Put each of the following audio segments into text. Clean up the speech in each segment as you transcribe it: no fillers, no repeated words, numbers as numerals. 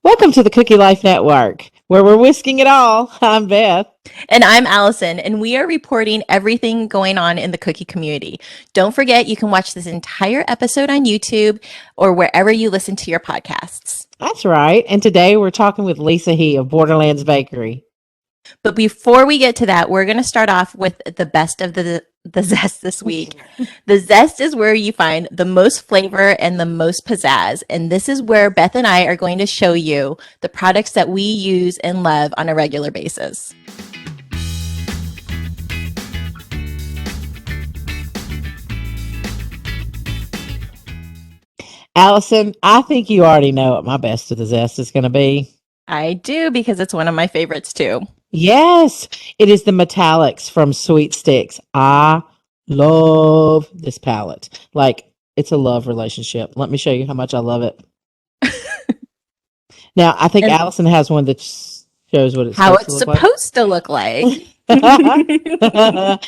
Welcome to the Cookie Life Network, where we're whisking it all. I'm Beth. And I'm Allison, and we are reporting everything going on in the cookie community. Don't forget, you can watch this entire episode on YouTube or wherever you listen to your podcasts. That's right. And today we're talking with Lisa He of Borderlands Bakery. But before we get to that, we're going to start off with the best of the Zest this week. The Zest is where you find the most flavor and the most pizzazz. And this is where Beth and I are going to show you the products that we use and love on a regular basis. Allison, I think you already know what my best of the zest is going to be. I do because it's one of my favorites too. Yes, it is the metallics from Sweet Sticks. I love this palette. Like, it's a love relationship. Let me show you how much I love it. Now, I think And Allison has one that shows what it's how supposed to it's look like. supposed to look like. I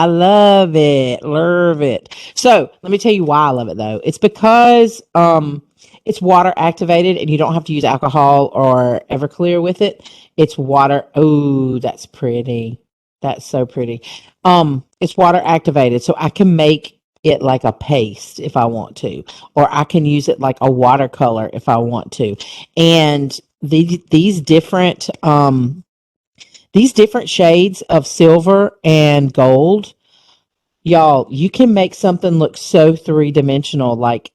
love it. Love it. So let me tell you why I love it though. It's because it's water activated and you don't have to use alcohol or Everclear with it. It's water. Oh, that's pretty. That's so pretty. It's water activated, so I can make it like a paste if I want to, or I can use it like a watercolor if I want to. And these different shades of silver and gold, y'all, you can make something look so three-dimensional, like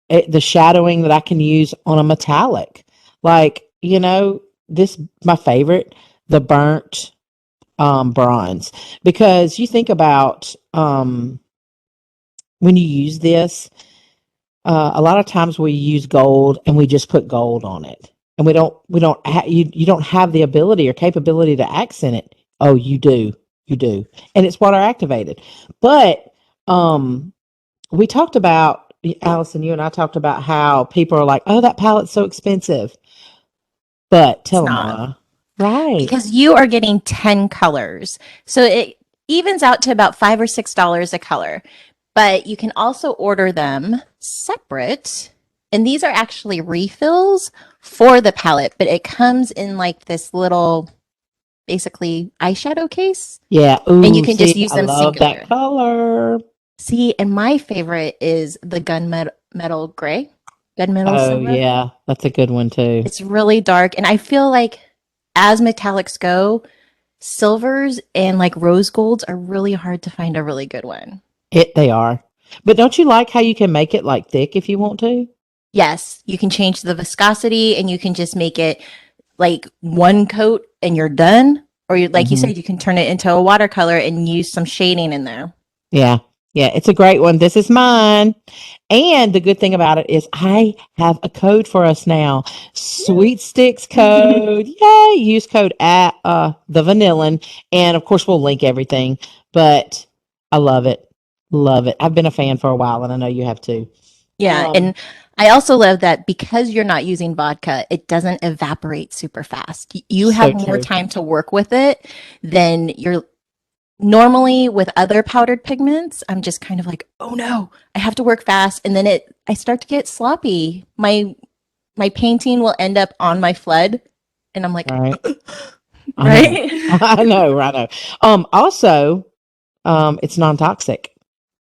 the shadowing that I can use on a metallic. Like, this, my favorite, the burnt bronze. Because you think about when you use this, a lot of times we use gold and we just put gold on it. And you don't have the ability or capability to accent it. Oh, you do. And it's water activated. But we talked about, Allison, you and I talked about how people are like, oh, that palette's so expensive. But It's tell them not. why. Right. Because you are getting 10 colors. So it evens out to about $5 or $6 a color. But you can also order them separate. And these are actually refills for the palette, but it comes in like this little, basically, eyeshadow case. Yeah. And you Ooh, can just see, use I them love that singular. color. See, and my favorite is the gunmetal gray, gunmetal Oh, silver. yeah. That's a good one, too. It's really dark. And I feel like as metallics go, silvers and like rose golds are really hard to find a really good one. They are. But don't you like how you can make it like thick if you want to? Yes, you can change the viscosity and you can just make it like one coat and you're done. Or like you Hmm. said, you can turn it into a watercolor and use some shading in there. Yeah. Yeah. It's a great one. This is mine. And the good thing about it is I have a code for us now. Sweet Sticks code. Yay. Use code at the vanillin. And of course we'll link everything. But I love it. Love it. I've been a fan for a while and I know you have too. Yeah, Um, and I also love that because you're not using vodka, it doesn't evaporate super fast. You so have more true. time to work with it than you're normally with other powdered pigments. I'm just kind of like, oh no, I have to work fast, and then I start to get sloppy. My painting will end up on my flood, and I'm like, Right. I know. right? I know. I know. Also, it's non-toxic.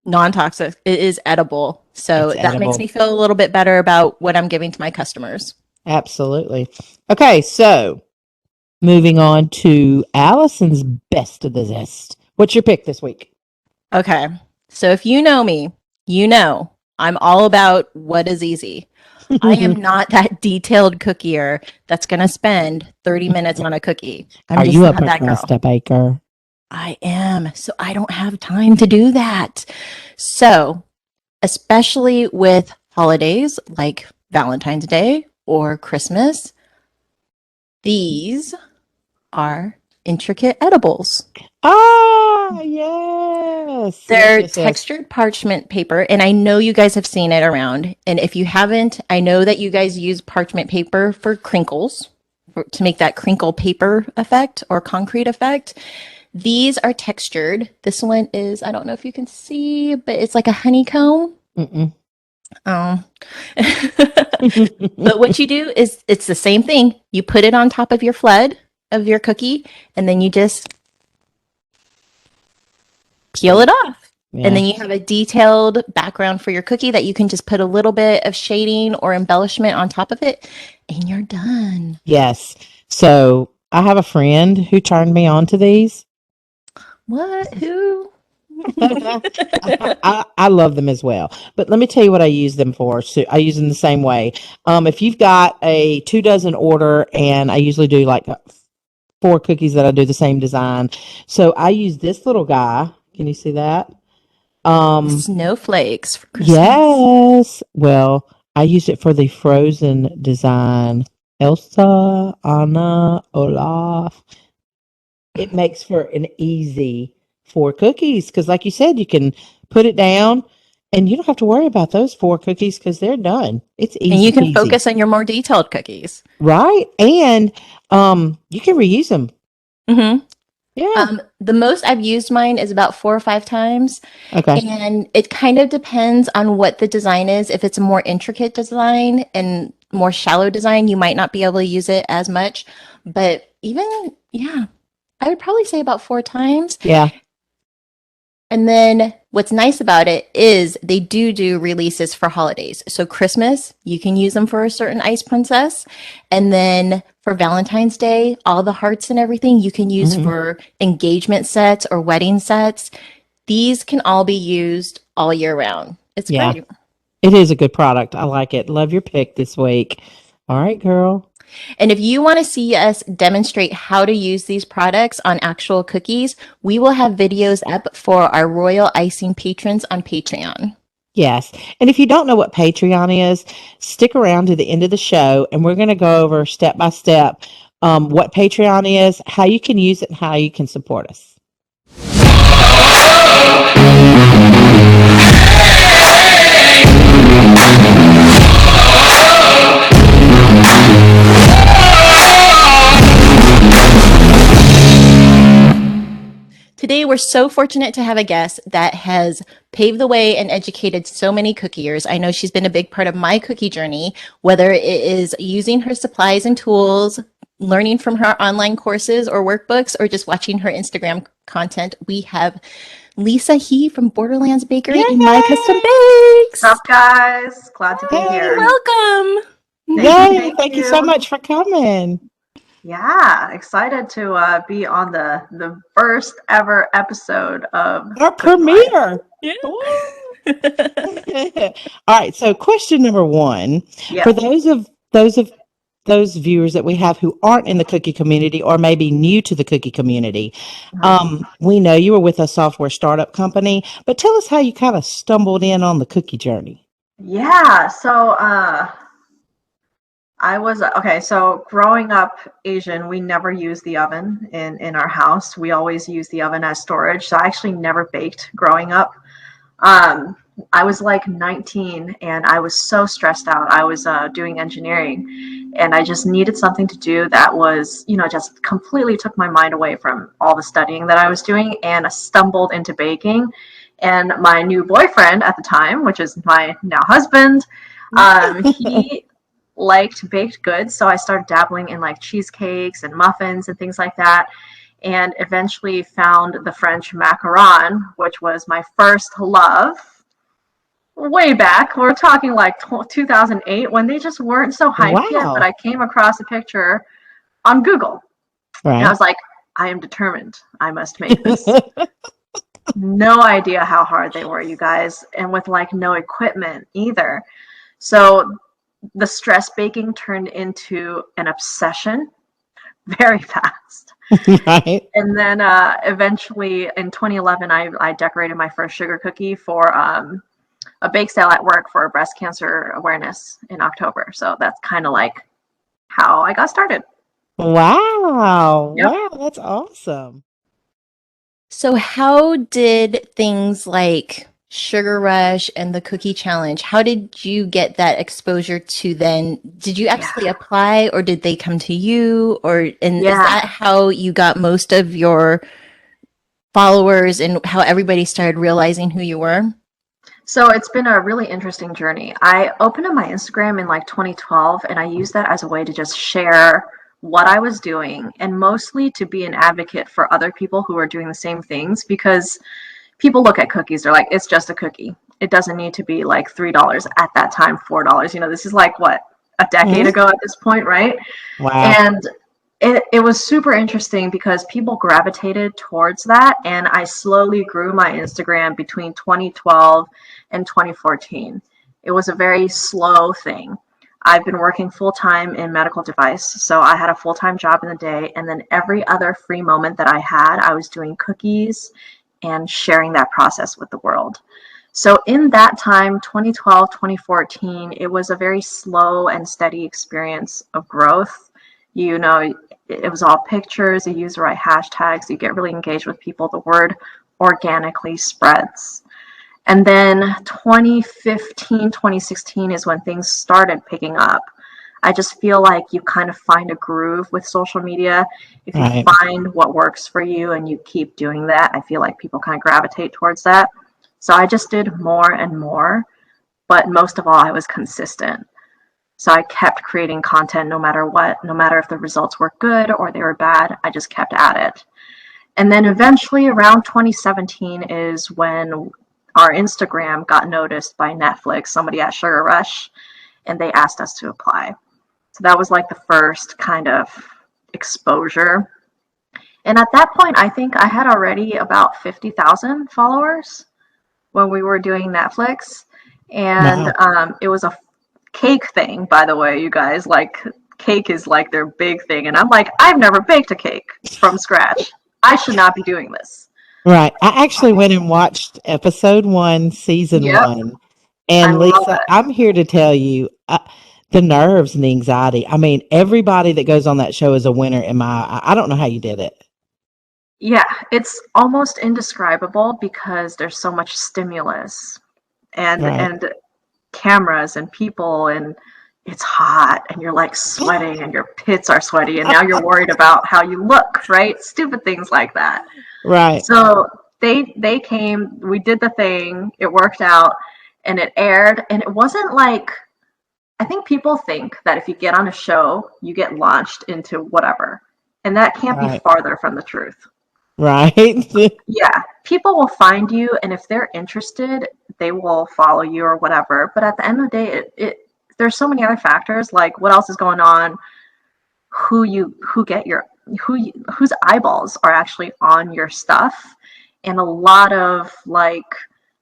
Non-toxic. It is edible, so It's that makes me edible. feel a little bit better about what I'm giving to my customers. Absolutely. Okay, so moving on to Allison's best of the zest. What's your pick this week? Okay. So if you know me, you know I'm all about what is easy. I am not that detailed cookier that's going to spend 30 minutes on a cookie. I'm Are just you a not that girl. Procrasta baker? I am. So I don't have time to do that. So, especially with holidays like Valentine's Day or Christmas, these are intricate edibles. Ah, yes. Yes, They're yes, yes. textured parchment paper, and I know you guys have seen it around. And if you haven't, I know that you guys use parchment paper for crinkles, to make that crinkle paper effect or concrete effect. These are textured. This one is, I don't know if you can see, but it's like a honeycomb. Mm-mm. Oh. But what you do is it's the same thing. You put it on top of your flood of your cookie, and then you just peel it off. And Yeah. then you have a detailed background for your cookie that you can just put a little bit of shading or embellishment on top of it, and you're done. Yes. So I have a friend who turned me on to these. What? Who? I love them as well. But let me tell you what I use them for. So I use them the same way. If you've got a 2 dozen order, and I usually do like 4 cookies that I do the same design. So I use this little guy. Can you see that? Snowflakes for Christmas. Yes. Well, I used it for the Frozen design. Elsa, Anna, Olaf. It makes for an easy 4 cookies because, like you said, you can put it down and you don't have to worry about those 4 cookies because they're done. It's And easy you can peasy, focus on your more detailed cookies. right? And you can reuse them. Mm-hmm. Yeah. The most I've used mine is about 4 or 5 times. Okay. And it kind of depends on what the design is. If it's a more intricate design and more shallow design, you might not be able to use it as much. But even, yeah, I would probably say about 4 times. Yeah. And then what's nice about it is they do releases for holidays. So Christmas, you can use them for a certain ice princess. And then for Valentine's Day, all the hearts and everything you can use Mhm. for engagement sets or wedding sets. These can all be used all year round. It's Yeah. great. It is a good product. I like it. Love your pick this week. All right, girl. And if you want to see us demonstrate how to use these products on actual cookies, we will have videos up for our royal icing patrons on Patreon. Yes. And if you don't know what Patreon is, stick around to the end of the show and we're going to go over step by step what Patreon is, how you can use it, and how you can support us. Today, we're so fortunate to have a guest that has paved the way and educated so many cookiers. I know she's been a big part of my cookie journey, whether it is using her supplies and tools, learning from her online courses or workbooks, or just watching her Instagram content. We have Lisa He from Borderlands Bakery and My Custom Bakes. What's up, guys? Glad to be Hey, here. Welcome. Yay. Thank you so much for coming. Yeah, excited to be on the first ever episode of Our premiere. Yeah. All right. So question number 1, Yeah. for those viewers that we have who aren't in the cookie community or maybe new to the cookie community, we know you were with a software startup company, but tell us how you kind of stumbled in on the cookie journey. Yeah, so I was okay. So growing up Asian, we never used the oven in our house. We always used the oven as storage. So I actually never baked growing up. I was like 19 and I was so stressed out. I was doing engineering and I just needed something to do that was, just completely took my mind away from all the studying that I was doing. And I stumbled into baking. And my new boyfriend at the time, which is my now husband, he liked baked goods. So I started dabbling in like cheesecakes and muffins and things like that. And eventually found the French macaron, which was my first love way back. We're talking like 2008 when they just weren't so hyped yet, but I came across a picture on Google. Right. And I was like, I am determined. I must make this. No idea how hard they were, you guys, and with like no equipment either. So the stress baking turned into an obsession very fast. Right. And then eventually in 2011, I decorated my first sugar cookie for a bake sale at work for breast cancer awareness in October. So that's kind of like how I got started. Wow. Yep. Wow. That's awesome. So how did things like Sugar Rush and the Cookie Challenge, how did you get that exposure to then? Did you actually apply or did they come to you? Is that how you got most of your followers and how everybody started realizing who you were? So it's been a really interesting journey. I opened up my Instagram in like 2012, and I used that as a way to just share what I was doing and mostly to be an advocate for other people who are doing the same things, because people look at cookies, they're like, it's just a cookie. It doesn't need to be like $3 at that time, $4. This is like what, a decade Mhm. ago at this point, right? Wow. And it was super interesting because people gravitated towards that, and I slowly grew my Instagram between 2012 and 2014. It was a very slow thing. I've been working full time in medical device, so I had a full time job in the day, and then every other free moment that I had, I was doing cookies and sharing that process with the world. So in that time, 2012, 2014, it was a very slow and steady experience of growth. You know, it was all pictures, you use the right hashtags, you get really engaged with people, the word organically spreads. And then 2015, 2016 is when things started picking up. I just feel like you kind of find a groove with social media. If you Right. find what works for you and you keep doing that, I feel like people kind of gravitate towards that. So I just did more and more, but most of all, I was consistent. So I kept creating content no matter what, no matter if the results were good or they were bad, I just kept at it. And then eventually around 2017 is when our Instagram got noticed by Netflix, somebody at Sugar Rush, and they asked us to apply. So that was like the first kind of exposure. And at that point, I think I had already about 50,000 followers when we were doing Netflix. And Wow. it was a cake thing, by the way, you guys. Like, cake is like their big thing. And I'm like, I've never baked a cake from scratch. I should not be doing this. Right. I actually went and watched episode 1, season Yep, 1. I And love Lisa, it. I'm here to tell you the nerves and the anxiety. I mean, everybody that goes on that show is a winner in my I don't know how you did it. Yeah, it's almost indescribable because there's so much stimulus Right. and cameras and people, and it's hot and you're like sweating and your pits are sweaty, and now you're worried about how you look, right? Stupid things like that. Right. So they came, we did the thing, it worked out, and it aired, and it wasn't like, I think people think that if you get on a show, you get launched into whatever. And that can't be Right. farther from the truth. Right. Yeah, people will find you, and if they're interested, they will follow you or whatever. But at the end of the day, there's so many other factors, like what else is going on, who get your whose eyeballs are actually on your stuff, and a lot of like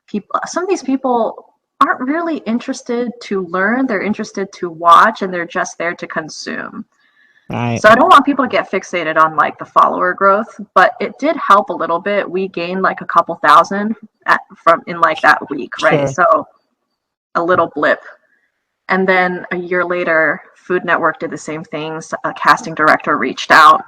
people. Some of these people aren't really interested to learn; they're interested to watch, and they're just there to consume. Right. So I don't want people to get fixated on like the follower growth, but it did help a little bit. We gained like a couple thousand from in like that week, right? Sure. So a little blip. And then a year later, Food Network did the same things. A casting director reached out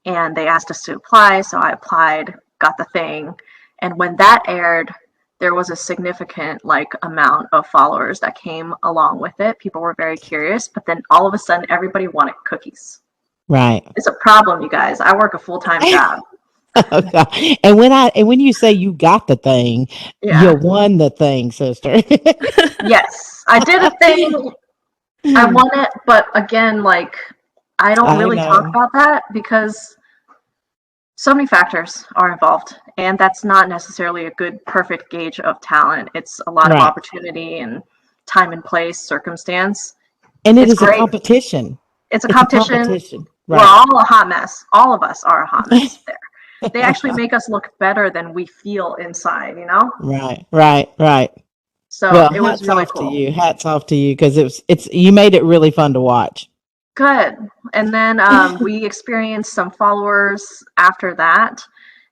and they asked us to apply. So I applied, got the thing. And when that aired, there was a significant like amount of followers that came along with it. People were very curious, but then all of a sudden everybody wanted cookies. Right. It's a problem, you guys. I work a full-time job. Oh, God. And when you say you got the thing, you Yeah. won the thing, sister. Yes. I did a thing. I won it, but again, like I don't I really talk know. about that because so many factors are involved, and that's not necessarily a good perfect gauge of talent. It's a lot of Right. opportunity and time and place, circumstance. And it It's is a great. competition. It's a It's a competition. competition. We're Right. all a hot mess. All of us are a hot mess there. They actually make us look better than we feel inside, you know? Right. Right. Right. So Well, it was hats really off to cool. you. Hats off to you because it's you made it really fun to watch. Good. And then we experienced some followers after that.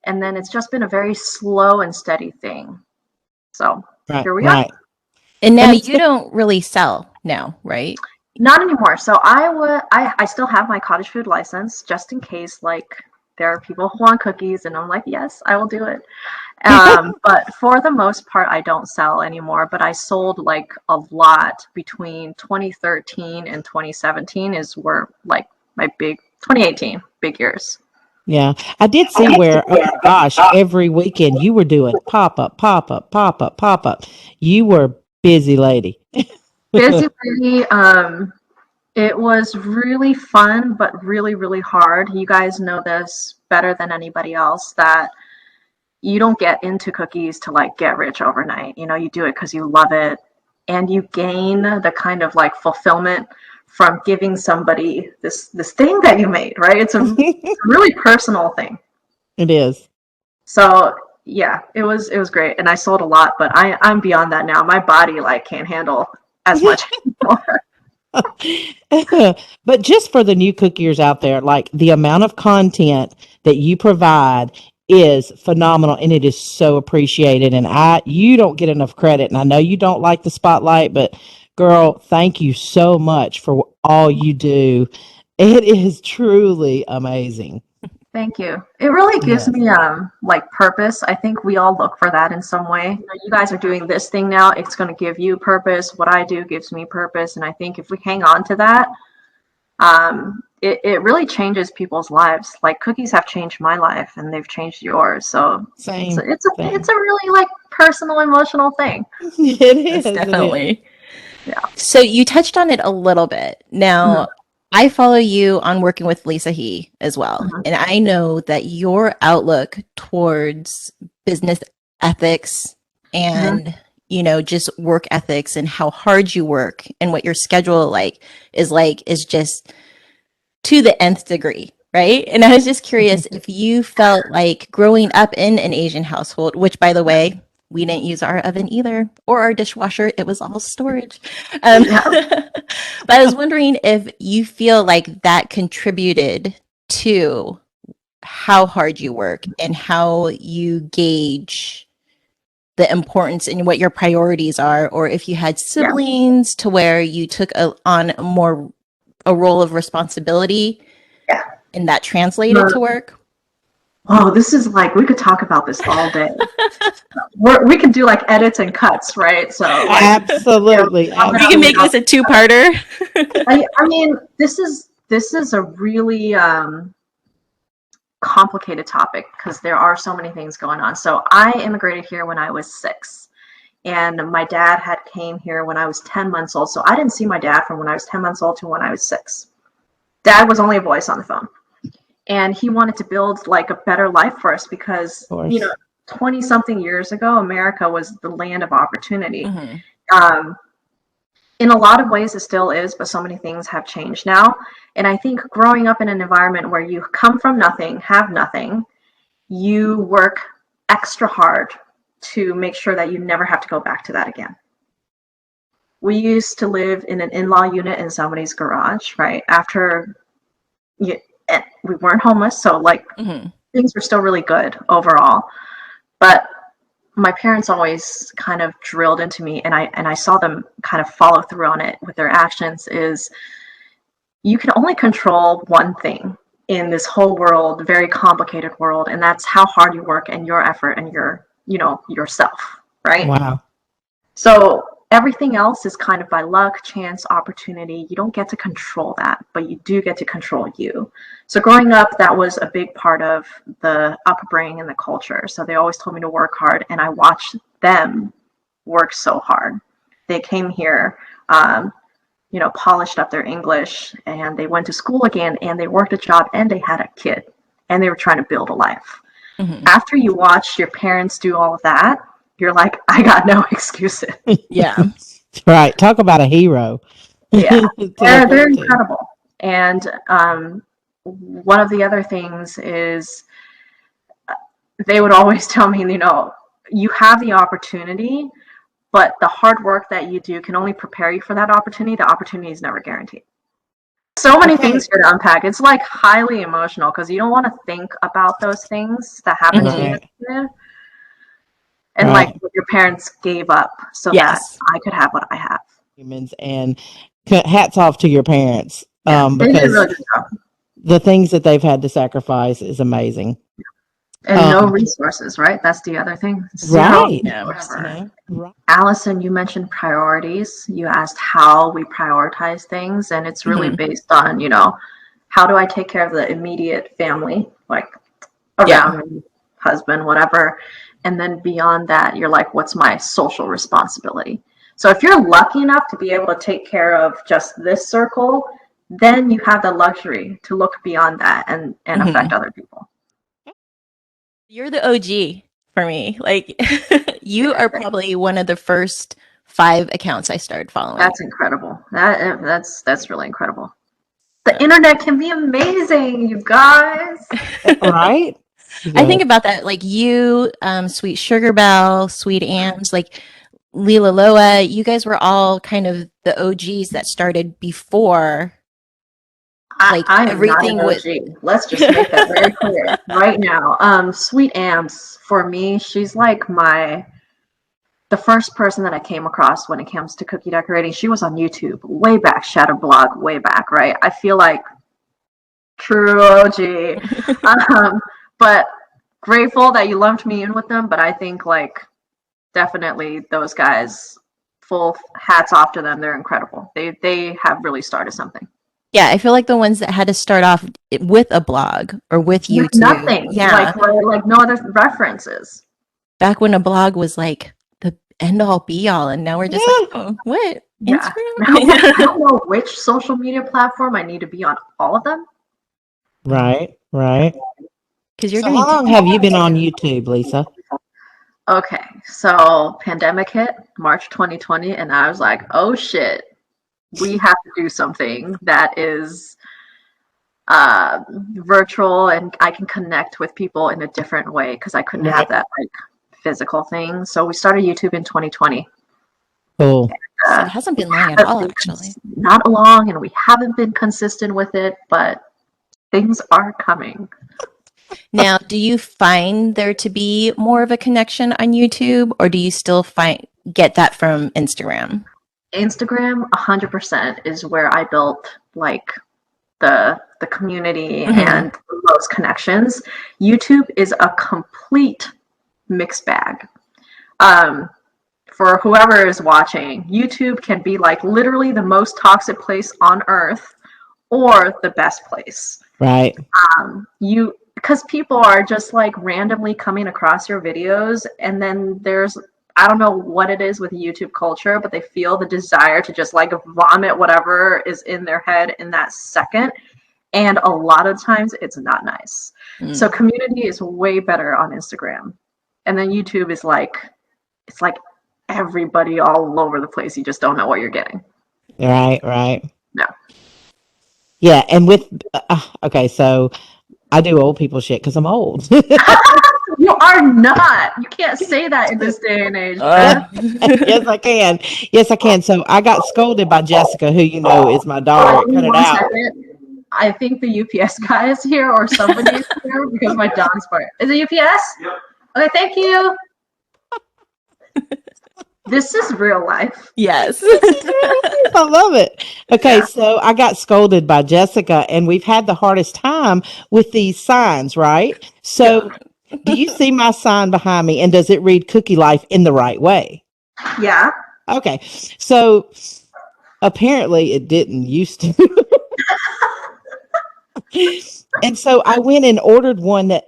And then it's just been a very slow and steady thing. So Right. here we are. Right. And now And you don't really sell now, right? Not anymore. So I still have my cottage food license just in case like there are people who want cookies, and I'm like, yes, I will do it. But for the most part, I don't sell anymore. But I sold like a lot between 2013 and 2017 is where like my big 2018 big years. Yeah. I did see where, oh my gosh, every weekend you were doing pop up, pop up, pop up, pop up. You were busy lady. Busy lady. It was really fun, but really, really hard. You guys know this better than anybody else that you don't get into cookies to like get rich overnight. You know, you do it because you love it and you gain the kind of like fulfillment from giving somebody this thing that you made, right? It's a really personal thing. It is. So yeah, it was great. And I sold a lot, but I'm beyond that now. My body like can't handle as much anymore. But just for the new cookiers out there, like the amount of content that you provide is phenomenal and it is so appreciated. And you don't get enough credit. And I know you don't like the spotlight, but girl, thank you so much for all you do. It is truly amazing. Thank you. It really gives Yes. me like purpose. I think we all look for that in some way. You know, you guys are doing this thing now, it's going to give you purpose. What I do gives me purpose, and I think if we hang on to that, it really changes people's lives. Like cookies have changed my life and they've changed yours. So Same. Same. it's a really like personal, emotional thing. It is. Yes, It is. definitely. Yeah. So you touched on it a little bit. Now, I follow you on working with Lisa He as well. Mhm. And I know that your outlook towards business ethics and, you know, just work ethics and how hard you work and what your schedule is just to the nth degree, right? And I was just curious if you felt like growing up in an Asian household, which by the way, we didn't use our oven either or our dishwasher. It was all storage. Yeah. But I was wondering if you feel like that contributed to how hard you work and how you gauge the importance and what your priorities are, or if you had siblings to where you took on a role of responsibility Yeah. and that translated to work. Oh, this is like we could talk about this all day. We could do like edits and cuts, right? So like, Absolutely. you know, We can make this a two-parter. I mean, this is a really complicated topic because there are so many things going on. So I immigrated here when I was 6, and my dad had came here when I was 10 months old. So I didn't see my dad from when I was 10 months old to when I was 6. Dad was only a voice on the phone, and he wanted to build like a better life for us because course. you know 20 something years ago America was the land of opportunity. Mhm. In a lot of ways it still is, but so many things have changed now. And I think growing up in an environment where you come from nothing, have nothing, you work extra hard to make sure that you never have to go back to that again. We used to live in an in-law unit in somebody's garage, right? After we weren't homeless, so like Mhm. things were still really good overall. But my parents always kind of drilled into me, and I saw them kind of follow through on it with their actions, is you can only control one thing in this whole world, very complicated world, and that's how hard you work and your effort and yourself, right? Wow. So everything else is kind of by luck, chance, opportunity. You don't get to control that, but you do get to control you. So growing up, that was a big part of the upbringing and the culture. So they always told me to work hard, and I watched them work so hard. They came here, polished up their English, and they went to school again, and they worked a job, and they had a kid, and they were trying to build a life. Mhm. After you watch your parents do all of that, you're like, I got no excuses. Yeah. Right. Talk about a hero. Yeah, To they're look up to. incredible. And one of the other things is they would always tell me, you have the opportunity, but the hard work that you do can only prepare you for that opportunity. The opportunity is never guaranteed. So many Okay. things here to unpack. It's like highly emotional because you don't want to think about those things that happen to you. Right. And Right. like what your parents gave up so Yes. that I could have what I have. Humans, and hats off to your parents, They did a because really good job. the things that they've had to sacrifice is amazing. And no resources, right? That's the other thing. Zero Right. Yeah. whatever. Right. Allison, you mentioned priorities. You asked how we prioritize things, and it's really Mhm. based on, how do I take care of the immediate family, like around me, husband, whatever. And then beyond that, you're like, what's my social responsibility? So if you're lucky enough to be able to take care of just this circle, then you have the luxury to look beyond that and affect other people. You're the OG for me. Like, you are probably one of the first 5 accounts I started following. That's incredible. That's really incredible. The internet can be amazing, you guys. Right? I think about that, like you, Sweet Sugar Belle, Sweet Ams, like Lila Loa, you guys were all kind of the OGs that started before. Like I am everything not an OG. Let's just make that very clear right now. Sweet Ams, for me, she's like the first person that I came across when it comes to cookie decorating. She was on YouTube way back, Shadow Blog way back, right? I feel like true OG. But grateful that you lumped me in with them. But I think like definitely those guys, full hats off to them. They're incredible. They have really started something. Yeah, I feel like the ones that had to start off with a blog or with YouTube. Nothing. Yeah. Like no other references. Back when a blog was like the end all be all, and now we're just like, oh, what? Yeah. Instagram? I don't know which social media platform I need to be on all of them. Right. Because you're So how long have you been on YouTube, Lisa? Okay, so pandemic hit March 2020, and I was like, oh shit, we have to do something that is virtual and I can connect with people in a different way because I couldn't have that like physical thing. So we started YouTube in 2020. Cool. So it hasn't been long at all, actually. Not long, and we haven't been consistent with it, but things are coming. Now, do you find there to be more of a connection on YouTube, or do you still get that from Instagram? Instagram 100% is where I built like the community and those connections. YouTube is a complete mixed bag. For whoever is watching, YouTube can be like literally the most toxic place on earth or the best place. Right. Because people are just like randomly coming across your videos, and then there's, I don't know what it is with YouTube culture, but they feel the desire to just like vomit whatever is in their head in that second. And a lot of times it's not nice. So community is way better on Instagram. And then YouTube is like, it's like everybody all over the place. You just don't know what you're getting. Right. No. Yeah. And with, okay, so I do old people shit because I'm old. You are not. You can't say that in this day and age. Yes, I can. Yes, I can. So I got scolded by Jessica, who you know is my daughter. Cut it out. Second. I think the UPS guy is here or somebody is here because my dog's part. Is it UPS? Yep. Okay, thank you. This is real life. Yes. I love it. Okay, so I got scolded by Jessica, and we've had the hardest time with these signs, right? So do you see my sign behind me, and does it read Cookie Life in the right way? Yeah. Okay, so apparently it didn't used to. And so I went and ordered one that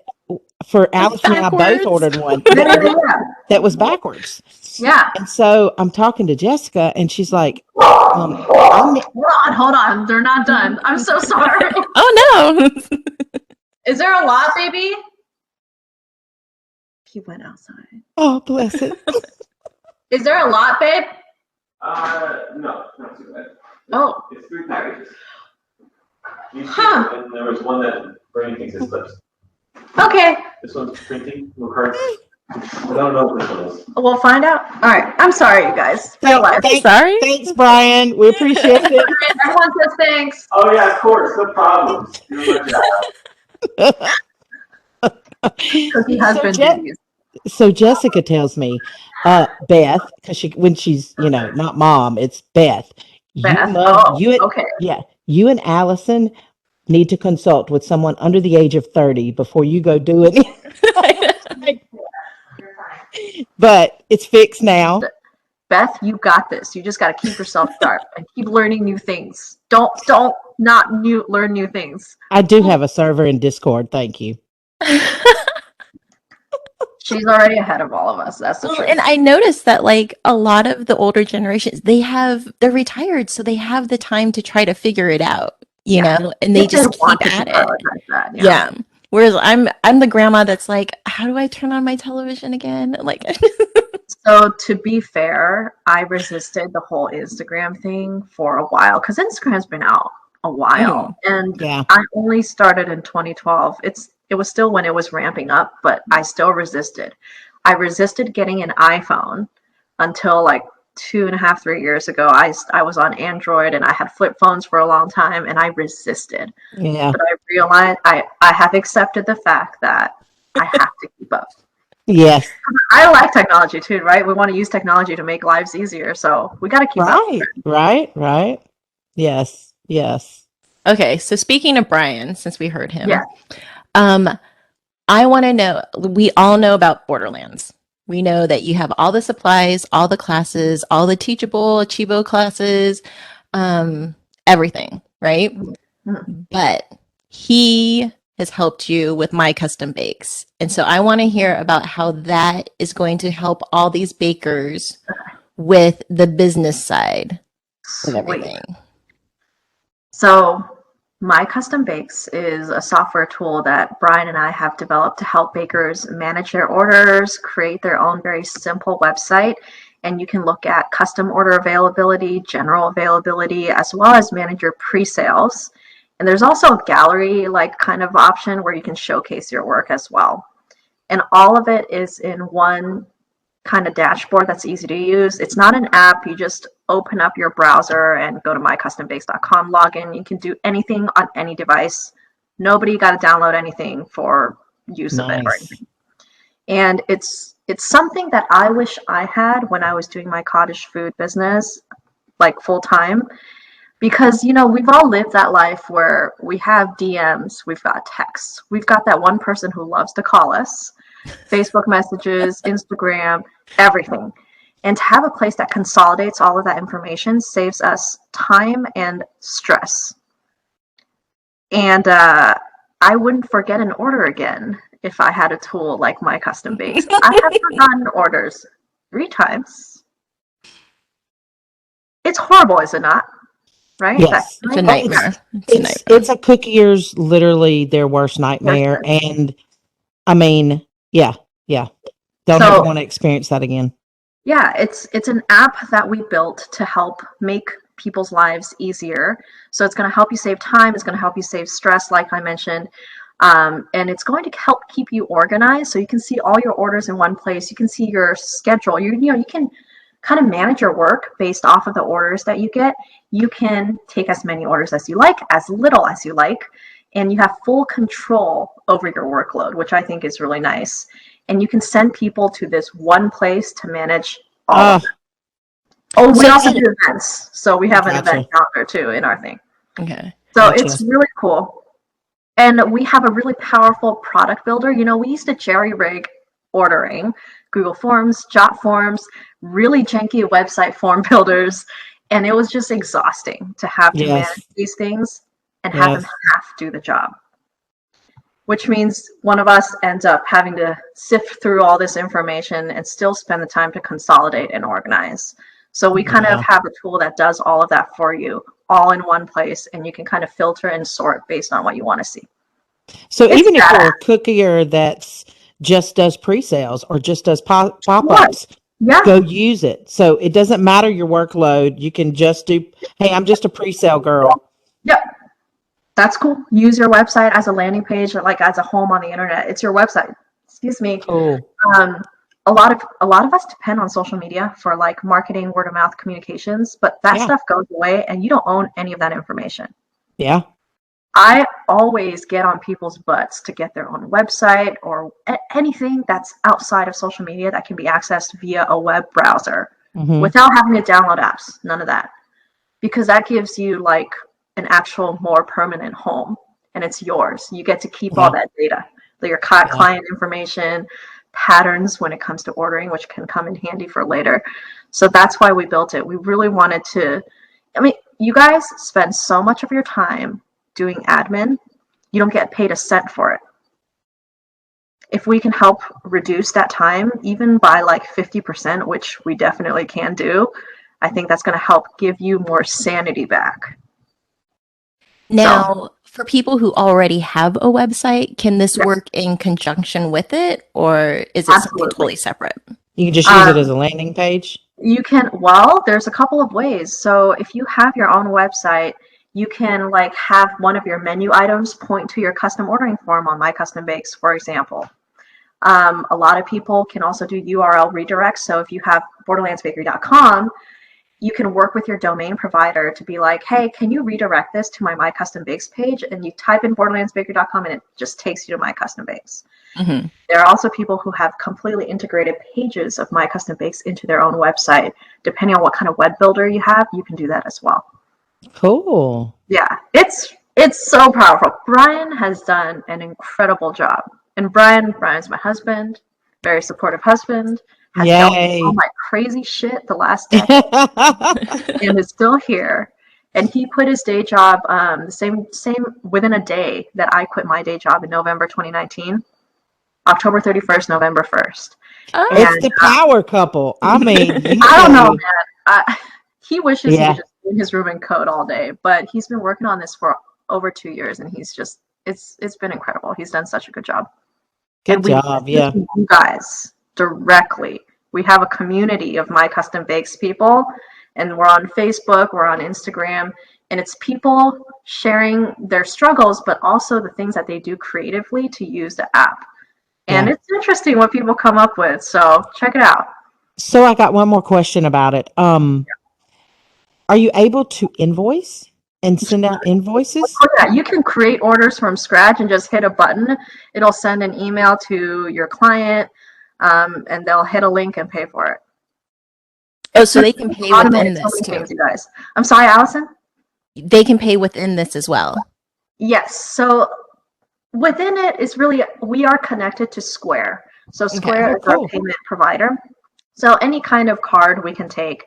for Alison and I both ordered one that was backwards. Yeah. And so I'm talking to Jessica, and she's like, hold on. They're not done. I'm so sorry. Oh, no. Is there a lot, baby? He went outside. Oh, bless it. Is there a lot, babe? No, not too bad. Oh. It's 3 packages. And there was one that Brandon thinks is slips. Okay. This one's printing. I don't know what this one is. We'll find out. All right. I'm sorry, you guys. Sorry. Thanks, Brian. We appreciate it. Everyone says thanks. Oh, yeah, of course. No problem. Cookie husband. So Jessica tells me, Beth, because when she's, not mom, it's Beth. You and Alison need to consult with someone under the age of 30 before you go do it. But it's fixed now. Beth, you got this. You just got to keep yourself sharp and keep learning new things. Don't not learn new things. I do have a server in Discord. Thank you. She's already ahead of all of us. That's the Well, truth. and I noticed that like a lot of the older generations, they're retired, so they have the time to try to figure it out, Yeah. and they If they just keep wanted to at it. prioritize that, yeah. Yeah. Whereas I'm the grandma that's like, how do I turn on my television again? Like, So to be fair, I resisted the whole Instagram thing for a while because Instagram's been out a while, and Yeah. I only started in 2012. It was still when it was ramping up, but I still resisted. I resisted getting an iPhone until like 2.5, 3 years ago. I was on Android and I had flip phones for a long time, and I resisted. Yeah. But I realized I have accepted the fact that I have to keep up. Yes. I like technology too, right? We want to use technology to make lives easier, so we got to keep up. Right. Yes. Yes. okay, so speaking of Brian, since we heard him, Yeah. um, I want to know, we all know about Borderlands. We know that you have all the supplies, all the classes, all the teachable Chibo classes, everything, right? Mhm. But he has helped you with My Custom Bakes. And so I want to hear about how that is going to help all these bakers with the business side of Sweet. everything. So, My Custom Bakes is a software tool that Brian and I have developed to help bakers manage their orders, create their own very simple website, and you can look at custom order availability, general availability, as well as manage your pre-sales. And there's also a gallery like kind of option where you can showcase your work as well. And all of it is in one kind of dashboard that's easy to use. It's not an app. You just open up your browser and go to mycustombakes.com, log in. You can do anything on any device. Nobody got to download anything for use of it or Nice. anything. And it's something that I wish I had when I was doing my cottage food business, like full time. Because, we've all lived that life where we have DMs, we've got texts, we've got that one person who loves to call us, Facebook messages, Instagram, everything. And to have a place that consolidates all of that information saves us time and stress. And I wouldn't forget an order again if I had a tool like My Custom Bakes. I have forgotten orders 3 times. It's horrible, is it not? Right? Yes. It's a nightmare. It's a cookier's literally their worst nightmare. And I mean, yeah. Don't ever want to experience that again. Yeah, it's an app that we built to help make people's lives easier. So it's going to help you save time. It's going to help you save stress, like I mentioned. And it's going to help keep you organized so you can see all your orders in one place. You can see your schedule. You can kind of manage your work based off of the orders that you get. You can take as many orders as you like, as little as you like, and you have full control over your workload, which I think is really nice. And you can send people to this one place to manage all of it. Oh, we also do events. So we have an event calendar too in our thing. Okay. So it's really cool. And we have a really powerful product builder. We used to jerry rig ordering, Google Forms, Jot Forms, really janky website form builders. And it was just exhausting to have to manage these things and have them half do the job. Which means one of us ends up having to sift through all this information and still spend the time to consolidate and organize. So we kind of have a tool that does all of that for you, all in one place, and you can kind of filter and sort based on what you want to see. So even if you're a cookier that's just does pre-sales or just does pop-ups, go use it. So it doesn't matter your workload. You can just do, hey, I'm just a pre-sale girl. Yep. That's cool. Use your website as a landing page, or like as a home on the internet. It's your website. Excuse me. Cool. A lot of us depend on social media for like marketing, word of mouth communications, but that stuff goes away and you don't own any of that information. Yeah. I always get on people's butts to get their own website or anything that's outside of social media that can be accessed via a web browser without having to download apps. None of that. Because that gives you like an actual more permanent home and it's yours. You get to keep all that data, your client information, patterns when it comes to ordering, which can come in handy for later. So that's why we built it. We really wanted to, you guys spend so much of your time doing admin, you don't get paid a cent for it. if we can help reduce that time, even by like 50%, which we definitely can do, I think that's going to help give you more sanity back. Now, for people who already have a website, can this Yes. work in conjunction with it, or is it something Absolutely. totally separate? You can just use it as a landing page. You can, well, there's a couple of ways. So if you have your own website, you can like have one of your menu items point to your custom ordering form on My Custom Bakes, for example. A lot of people can also do URL redirects. So if you have borderlandsbakery.com, you can work with your domain provider to be like, hey, can you redirect this to my Custom Bakes page? And you type in borderlandsbakery.com and it just takes you to My Custom Bakes. Mm-hmm. There are also people who have completely integrated pages of My Custom Bakes into their own website. Depending on what kind of web builder you have, you can do that as well. Cool. Yeah, it's so powerful. Brian has done an incredible job. And Brian's my husband, very supportive husband, has dealt with all my crazy shit the last decade and is still here. And he quit his day job the same within a day that I quit my day job in November 2019. October 31st, November 1st. Oh. It's the power couple. I mean, I don't know, man. He wishes he Yeah. could just be in his room and code all day, but he's been working on this for over 2 years, and he's just it's been incredible. He's done such a good job. Good job. Yeah. You guys directly. We have a community of My Custom Bakes people, and we're on Facebook, we're on Instagram, and it's people sharing their struggles, but also the things that they do creatively to use the app. And Yeah. it's interesting what people come up with. So check it out. So I got one more question about it. Are you able to invoice and send out invoices? Oh, yeah, you can create orders from scratch and just hit a button. It'll send an email to your client, and they'll hit a link and pay for it. Oh, so they can pay within this So many too. things, you guys. I'm sorry, Allison? They can pay within this as well. Yes. So within it is really, we are connected to Square. So Square is our payment provider. So any kind of card we can take.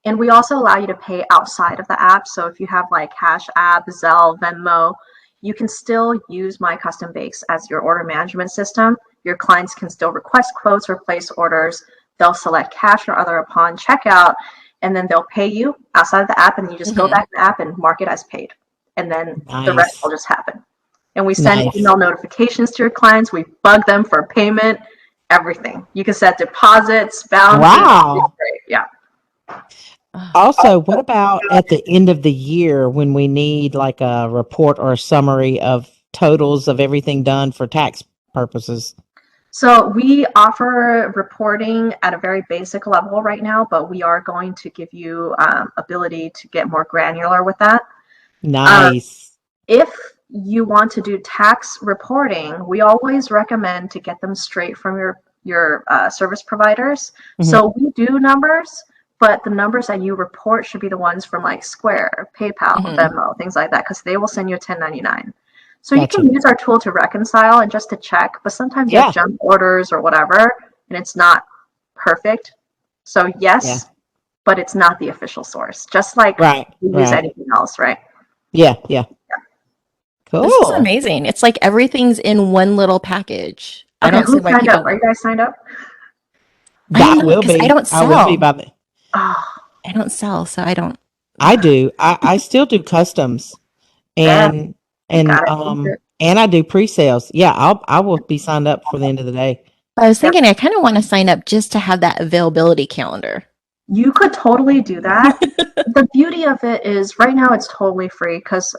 And we also allow you to pay outside of the app. So if you have like Cash App, Zelle, Venmo, you can still use My Custom Bakes as your order management system. Your clients can still request quotes or place orders. They'll select cash or other upon checkout, and then they'll pay you outside of the app, and you just go back to the app and mark it as paid. And then the rest will just happen. And we send email notifications to your clients. We bug them for payment, everything. You can set deposits, balances. Wow. Yeah. Also, what about at the end of the year when we need like a report or a summary of totals of everything done for tax purposes? So we offer reporting at a very basic level right now, but we are going to give you ability to get more granular with that. Nice. If you want to do tax reporting, we always recommend to get them straight from your service providers. Mm-hmm. So we do numbers, but the numbers that you report should be the ones from like Square, PayPal, Venmo, things like that, because they will send you a 1099. So you can use our tool to reconcile and just to check, but sometimes you have junk orders or whatever, and it's not perfect. So yes, but it's not the official source, just like you use anything else, right? Yeah. Cool. This is amazing. It's like everything's in one little package. Okay, I don't see why people up. Are you guys signed up? That will be. I don't sell. I will be by the. Oh. I don't sell, so I don't. I do. I still do customs, and I do pre-sales. Yeah, I will be signed up for the end of the day. I was thinking I kind of want to sign up just to have that availability calendar. You could totally do that. The beauty of it is right now it's totally free because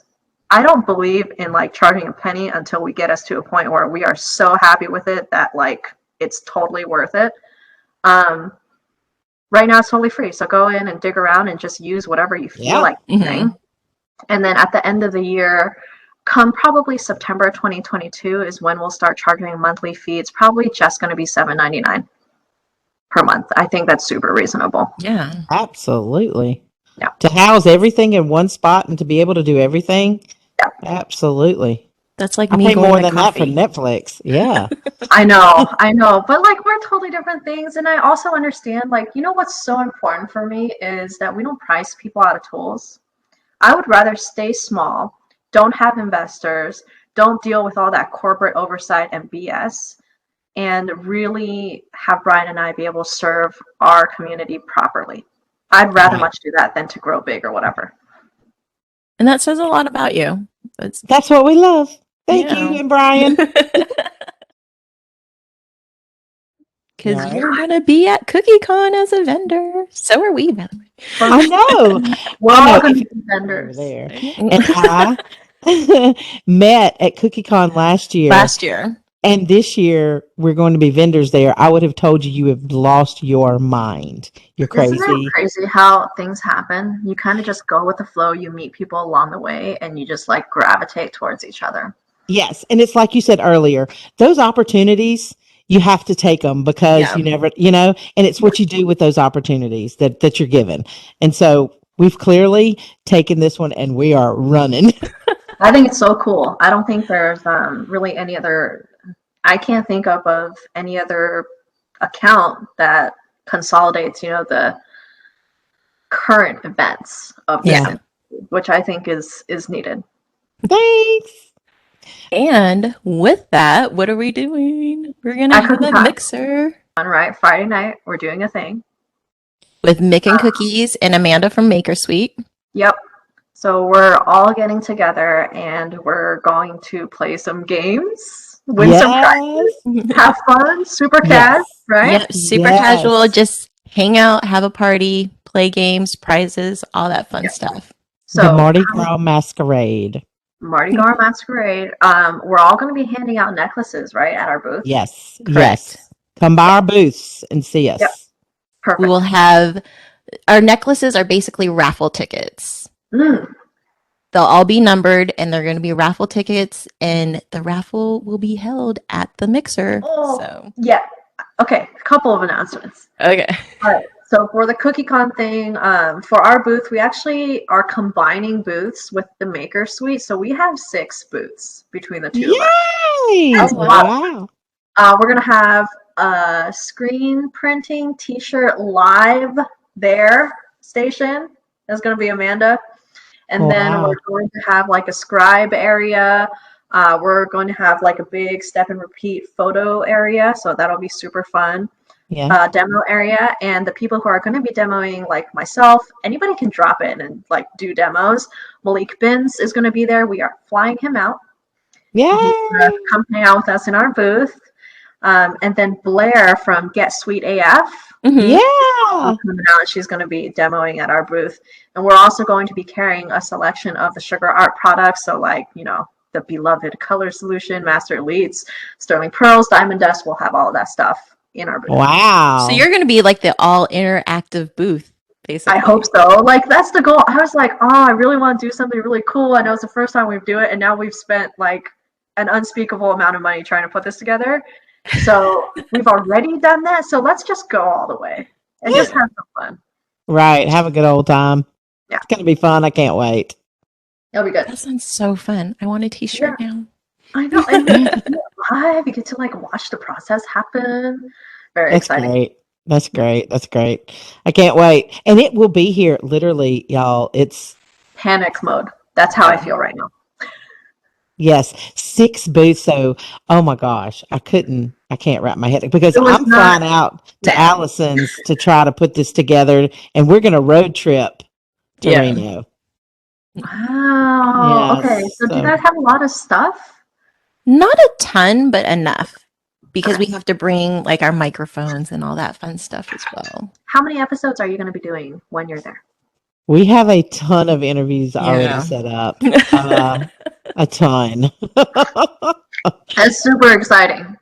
I don't believe in like charging a penny until we get us to a point where we are so happy with it that like it's totally worth it. Right now it's totally free. So go in and dig around and just use whatever you feel like using. And then at the end of the year, come probably September 2022 is when we'll start charging a monthly fee. It's probably just going to be $7.99 per month. I think that's super reasonable. Yeah, absolutely. Yeah. To house everything in one spot and to be able to do everything. Yeah. Absolutely. That's like I me pay going more to than coffee. that for Netflix. Yeah. I know. But like we're totally different things. And I also understand, like, you know what's so important for me is that we don't price people out of tools. I would rather stay small, don't have investors, don't deal with all that corporate oversight and BS, and really have Brian and I be able to serve our community properly. I'd rather Right. much do that than to grow big or whatever. And that says a lot about you. That's what we love. Thank Yeah. you, and Brian. Because All right. you're going to be at CookieCon as a vendor. So are we, by the way. I know. We're I know. all going to If be you're over vendors. there. And I met at CookieCon last year. Last year. And this year, we're going to be vendors there. I would have told you have lost your mind. You're Isn't crazy. it crazy how things happen? You kind of just go with the flow. You meet people along the way, and you just like gravitate towards each other. Yes. And it's like you said earlier, those opportunities, you have to take them because you never, and it's what you do with those opportunities that you're given. And so we've clearly taken this one and we are running. I think it's so cool. I don't think there's really any other, I can't think of any other account that consolidates, the current events of this, which I think is needed. Thanks. And with that, what are we doing? We're going to have a mixer. All right, Friday night, we're doing a thing. With Mick and Cookies and Amanda from Maker Suite. Yep. So we're all getting together and we're going to play some games, win some prizes, have fun, super cash, right? Yep, super casual, just hang out, have a party, play games, prizes, all that fun stuff. So the Mardi Gras Masquerade. Mardi Gras Masquerade. We're all going to be handing out necklaces, right, at our booth? Yes. Correct. Yes. Come by our booths and see us. Yep. Perfect. We will have, our necklaces are basically raffle tickets. They'll all be numbered and they're going to be raffle tickets, and the raffle will be held at the mixer. Yeah. Okay. A couple of announcements. Okay. All right. So for the CookieCon thing, for our booth, we actually are combining booths with the Maker Suite. So we have 6 booths between the two of us. That's wow. We're going to have a screen printing t-shirt live there station. That's going to be Amanda. And then we're going to have like a scribe area. We're going to have like a big step and repeat photo area. So that'll be super fun. Demo area. And the people who are going to be demoing, like myself, anybody can drop in and like do demos. Malik Bins is going to be there. We are flying him out. He's going to come hang out with us in our booth. And then Blair from Get Sweet AF. Coming out, she's going to be demoing at our booth. And we're also going to be carrying a selection of the Sugar Art products. So like, the beloved Color Solution, Master Elites, Sterling Pearls, Diamond Dust. We'll have all of that stuff in our booth. Wow. So you're going to be like the all interactive booth, basically. I hope so. Like, that's the goal. I was like, I really want to do something really cool. I know it's the first time we do it. And now we've spent like an unspeakable amount of money trying to put this together. So we've already done that. So let's just go all the way and just have some fun. Right. Have a good old time. Yeah. It's going to be fun. I can't wait. It'll be good. That sounds so fun. I want a t-shirt now. I know. And you get to do it live. You get to like watch the process happen. Very exciting. Great. That's great. That's great. I can't wait. And it will be here literally, y'all. It's panic mode. That's how I feel right now. Yes, 6 booths. So, oh my gosh, I can't wrap my head because I'm flying out to Alison's to try to put this together, and we're going to road trip to Reno. Wow. Yes, okay. So do you guys have a lot of stuff? Not a ton, but enough. Because we have to bring like our microphones and all that fun stuff as well. How many episodes are you going to be doing when you're there? We have a ton of interviews already set up. A ton. That's super exciting.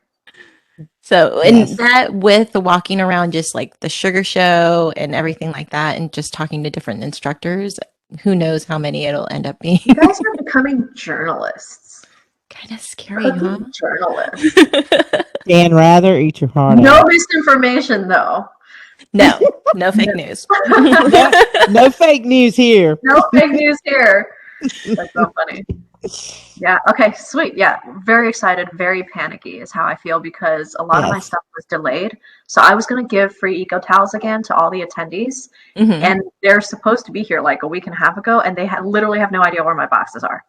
So, and that with the walking around, just like the sugar show and everything like that, and just talking to different instructors, who knows how many it'll end up being. You guys are becoming journalists. Kind of scary, huh? Journalists. Dan rather eat your heart out. No misinformation, though. No fake news. No fake news here. No fake news here. That's so funny. Yeah. Okay. Sweet. Yeah. Very excited. Very panicky is how I feel because a lot of my stuff was delayed. So I was going to give free eco towels again to all the attendees, and they're supposed to be here like a week and a half ago, and they literally have no idea where my boxes are.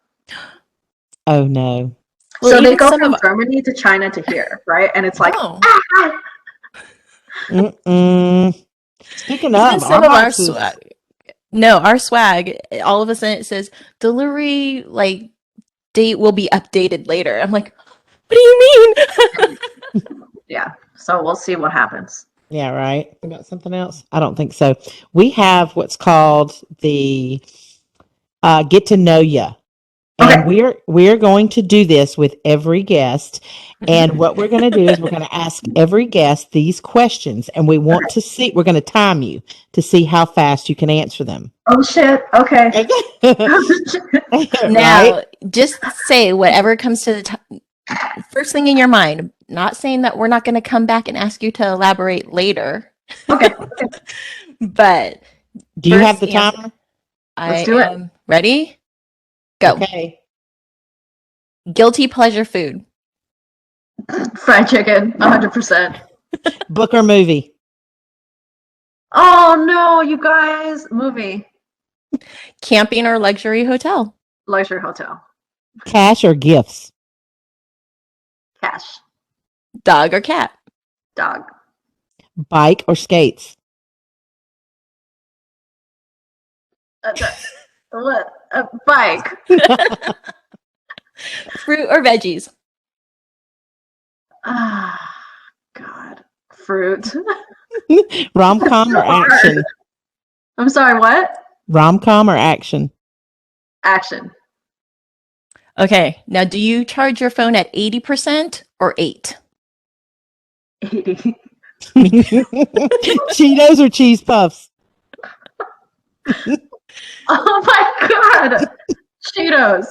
Oh no. Well, So they even go some from of Germany to China to here, right? And it's like, oh, ah! Mm-mm. Speaking even of, our some of our boxes. swag. No, our swag. All of a sudden, it says delivery like date will be updated later. I'm like, what do you mean? Yeah. So we'll see what happens. Yeah, right. About something else? I don't think so. We have what's called the get to know ya. And Okay. we're going to do this with every guest. And what we're going to do is we're going to ask every guest these questions, and we want to see. We're going to time you to see how fast you can answer them. Oh shit. Okay. Right? Now, just say whatever comes to the first thing in your mind. Not saying that we're not going to come back and ask you to elaborate later, Okay. but Do you have first the answer. timer? I Let's do it. am ready. Go. Okay. Guilty pleasure food. Fried chicken, 100%. Book or movie? Oh no, you guys. Movie. Camping or luxury hotel. Luxury hotel. Cash or gifts? Cash. Dog or cat. Dog. Bike or skates? What? A bike. Fruit or veggies. Ah, God. Fruit. Rom-com or Hard. action? I'm sorry, what? Rom-com or action? Action. Okay, now do you charge your phone at 80% or 8? 80. Cheetos or cheese puffs? Oh my God. Cheetos.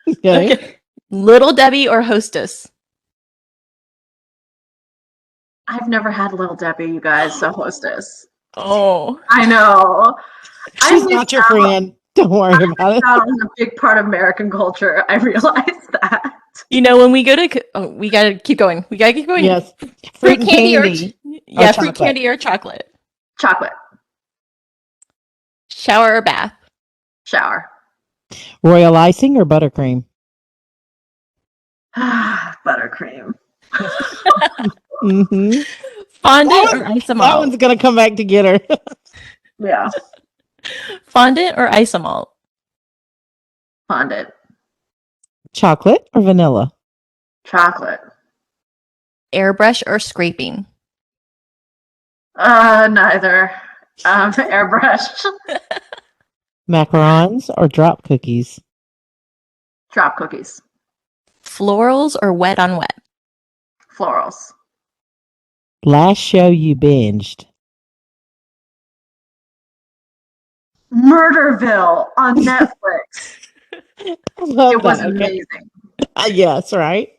Okay. Okay. Little Debbie or Hostess? I've never had Little Debbie, you guys, so hostess. Oh. I know. She's I not your friend. Don't worry about it. That was a big part of American culture. I realized that. You know, when we go to, we gotta keep going. We gotta keep going. Yes. Fruit and candy candy yeah, or fruit chocolate. candy or chocolate. Chocolate. Shower or bath. Shower. Royal icing or buttercream? Buttercream. Mm-hmm. Fondant or ice That malt. one's going to come back to get her. Yeah. Fondant or ice malt. Fondant. Chocolate or vanilla? Chocolate. Airbrush or scraping. Neither. Airbrush. Macarons or drop cookies? Drop cookies. Florals or wet on wet. Florals. Last show you binged? Murderville on Netflix. I love It was that. Okay. amazing. Yes, right?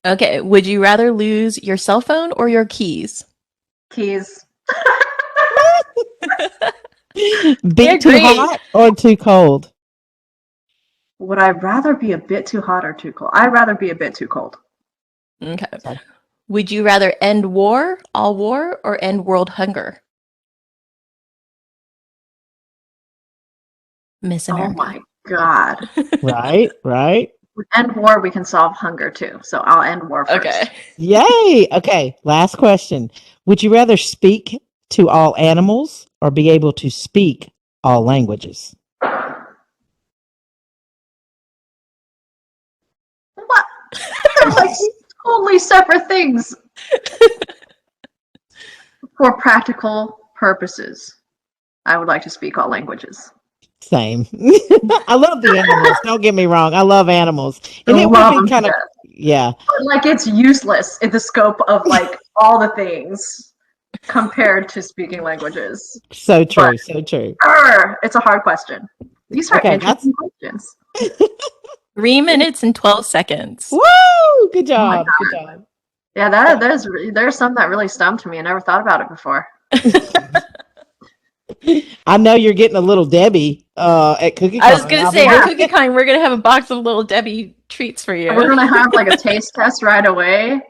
Okay, would you rather lose your cell phone or your keys? Keys. Be They're too great. hot or too cold? Would I rather be a bit too hot or too cold? I'd rather be a bit too cold. Okay. Sorry. Would you rather end war, all war, or end world hunger? Miss Oh America. my God. Right, right. With end war, we can solve hunger too. So I'll end war first. Okay. Yay. Okay, last question. Would you rather speak to all animals or be able to speak all languages? What? They're like totally separate things. For practical purposes, I would like to speak all languages. Same. I love the animals. Don't get me wrong. I love animals. And it Love would them be to kind of, death. yeah. But, like, it's useless in the scope of like all the things compared to speaking languages. So true. So true. It's a hard question. These are Okay, interesting questions. 3 minutes and 12 seconds. Woo! Good Oh my job. Good job. Yeah, there's some that really stumped me. I never thought about it before. I know you're getting a little Debbie at Cookie I was Con. going to I'll say, be at there. Cookie Con, we're going to have a box of little Debbie treats for you. We're gonna have like a taste test right away.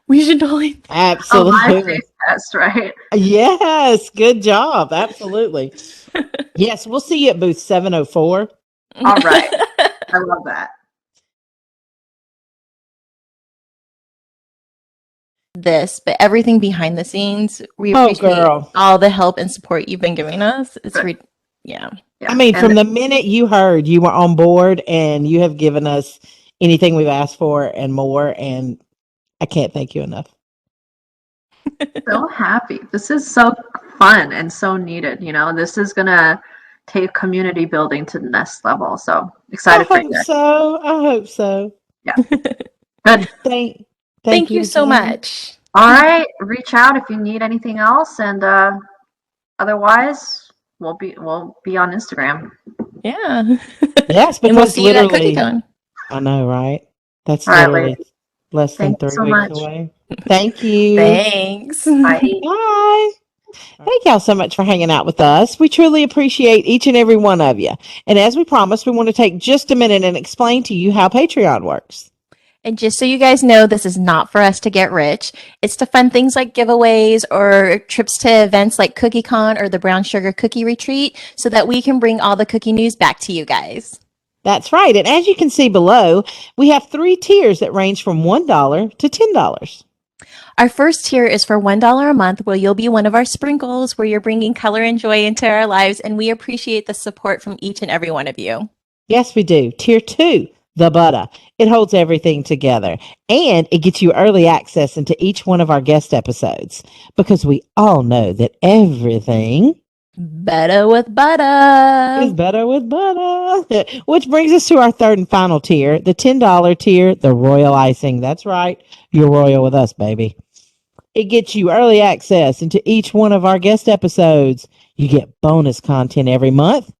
We should totally. A live Absolutely. taste test, right? Yes. Good job. Absolutely. Yes, we'll see you at booth 704. All right. I love that. this, but everything behind the scenes. We Oh, appreciate girl. all the help and support you've been giving us. It's yeah. Yeah. I mean, And from the minute you heard, you were on board, and you have given us anything we've asked for and more. And I can't thank you enough. so happy. This is so fun and so needed. You know, this is gonna take community building to the next level. So I excited for you hope guys. so. I hope so. Good. Thank Thank you so again. much. All right. Reach out if you need anything else, and otherwise, we'll be on Instagram. Yeah. Yes, And we'll because see you at literally, CookieCon. I know, right? That's All right, literally ladies. less than Thank you 3 so weeks much. away. Thank you. Thanks. Bye. Bye. Thank y'all so much for hanging out with us. We truly appreciate each and every one of you. And as we promised, we want to take just a minute and explain to you how Patreon works. And just so you guys know, this is not for us to get rich. It's to fund things like giveaways or trips to events like CookieCon or the Brown Sugar Cookie Retreat so that we can bring all the cookie news back to you guys. That's right. And as you can see below, we have 3 tiers that range from $1 to $10. Our first tier is for $1 a month, where you'll be one of our sprinkles, where you're bringing color and joy into our lives. And we appreciate the support from each and every one of you. Yes, we do. Tier 2, the butter. It holds everything together, and it gets you early access into each one of our guest episodes, because we all know that everything Better with is butter. better with butter. Which brings us to our third and final tier, the $10 tier, the royal icing. That's right. You're royal with us, baby. It gets you early access into each one of our guest episodes. You get bonus content every month.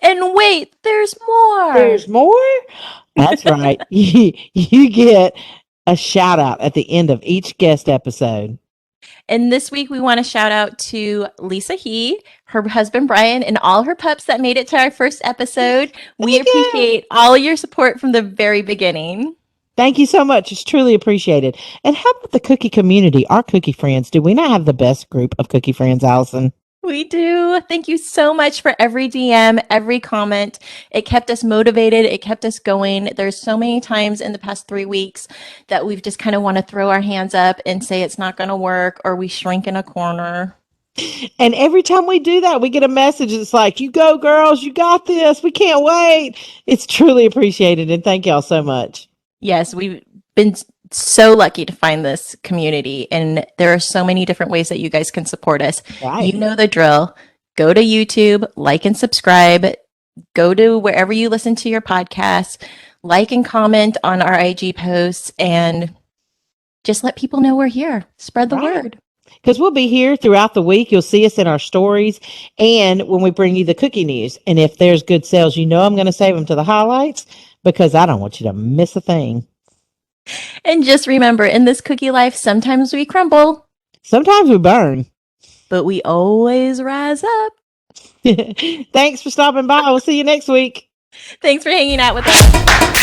And wait, there's more. There's more? That's right. You get a shout out at the end of each guest episode. And this week, we want to shout out to Lisa He, her husband Brian, and all her pups that made it to our first episode. We Thank you. appreciate all your support from the very beginning. Thank you so much. It's truly appreciated. And how about the cookie community, our cookie friends? Do we not have the best group of cookie friends, Alison? We do. Thank you so much for every DM, every comment. It kept us motivated. It kept us going. There's so many times in the past 3 weeks that we've just kind of want to throw our hands up and say it's not going to work, or we shrink in a corner. And every time we do that, we get a message. It's like, you go, girls. You got this. We can't wait. It's truly appreciated. And thank y'all so much. Yes, we've been so lucky to find this community, and there are so many different ways that you guys can support us. Right. You know the drill. Go to YouTube, like and subscribe. Go to wherever you listen to your podcasts, like and comment on our IG posts, and just let people know we're here. Spread the Right. word. Because we'll be here throughout the week. You'll see us in our stories and when we bring you the cookie news. And if there's good sales, you know I'm going to save them to the highlights, because I don't want you to miss a thing. And just remember, in this cookie life, sometimes we crumble, Sometimes we burn. but we always rise up. Thanks for stopping by. We'll see you next week. Thanks for hanging out with us.